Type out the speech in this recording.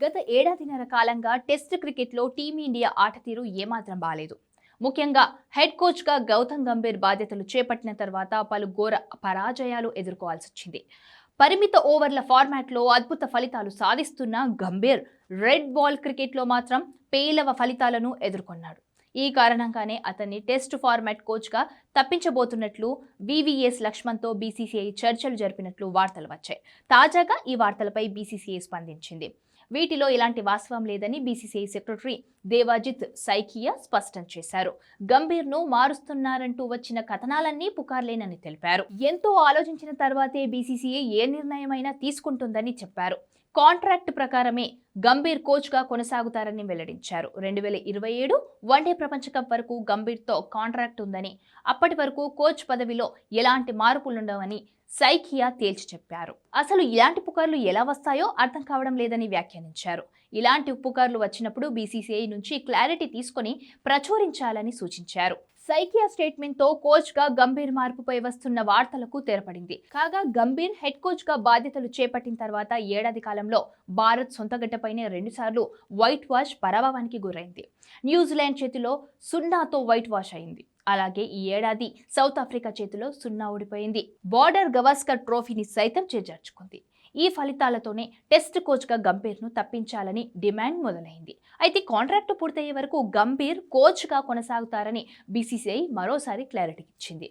గత ఏడాదిన్నర కాలంగా టెస్ట్ క్రికెట్లో టీమిండియా ఆట తీరు ఏమాత్రం బాలేదు. ముఖ్యంగా హెడ్ కోచ్గా గౌతమ్ గంభీర్ బాధ్యతలు చేపట్టిన తర్వాత పలు ఘోర పరాజయాలు ఎదుర్కోవాల్సి వచ్చింది. పరిమిత ఓవర్ల ఫార్మాట్లో అద్భుత ఫలితాలు సాధిస్తున్న గంభీర్ రెడ్ బాల్ క్రికెట్లో మాత్రం పేలవ ఫలితాలను ఎదుర్కొన్నాడు. ఈ కారణంగానే అతన్ని టెస్ట్ ఫార్మాట్ కోచ్గా తప్పించబోతున్నట్లు వివిఎస్ లక్ష్మణ్తో బీసీసీఐ చర్చలు జరిపినట్లు వార్తలు వచ్చాయి. తాజాగా ఈ వార్తలపై బీసీసీఐ స్పందించింది. వీటిలో ఎలాంటి వాస్తవం లేదని బీసీసీఐ సెక్రటరీ దేవాజిత్ సైకియా స్పష్టం చేశారు. గంభీర్ను మారుస్తున్నారంటూ వచ్చిన కథనాలన్నీ పుకార్లేనని తెలిపారు. ఎంతో ఆలోచించిన తర్వాతే బీసీసీఐ ఏ నిర్ణయమైనా తీసుకుంటుందని చెప్పారు. కాంట్రాక్ట్ ప్రకారమే గంభీర్ కోచ్గా కొనసాగుతారని వెల్లడించారు. 2027 వన్డే ప్రపంచ కప్ వరకు గంభీర్తో కాంట్రాక్ట్ ఉందని, అప్పటి వరకు కోచ్ పదవిలో ఎలాంటి మార్పులుండవని సైకియా తేల్చి చెప్పారు. అసలు ఇలాంటి పుకార్లు ఎలా వస్తాయో అర్థం కావడం లేదని వ్యాఖ్యానించారు. ఇలాంటి పుకార్లు వచ్చినప్పుడు బీసీసీఐ నుంచి క్లారిటీ తీసుకొని ప్రచురించాలని సూచించారు. సైకియా స్టేట్మెంట్తో కోచ్గా గంభీర్ మార్పుపై వస్తున్న వార్తలకు తెరపడింది. కాగా గంభీర్ హెడ్ కోచ్గా బాధ్యతలు చేపట్టిన తర్వాత ఏడాది కాలంలో భారత్ సొంతగడ్డపైనే 2 సార్లు వైట్ వాష్ పరాభవానికి గురైంది. న్యూజిలాండ్ చేతిలో 0తో వైట్ వాష్ అయింది. అలాగే ఈ ఏడాది సౌత్ ఆఫ్రికా చేతిలో 0 ఓడిపోయింది. బార్డర్ గవాస్కర్ ట్రోఫీని సైతం చేజార్చుకుంది. ఈ ఫలితాలతోనే టెస్ట్ కోచ్గా గంభీర్ను తప్పించాలని డిమాండ్ మొదలైంది. అయితే కాంట్రాక్టు పూర్తయ్యే వరకు గంభీర్ కోచ్గా కొనసాగుతారని బీసీసీఐ మరోసారి క్లారిటీ ఇచ్చింది.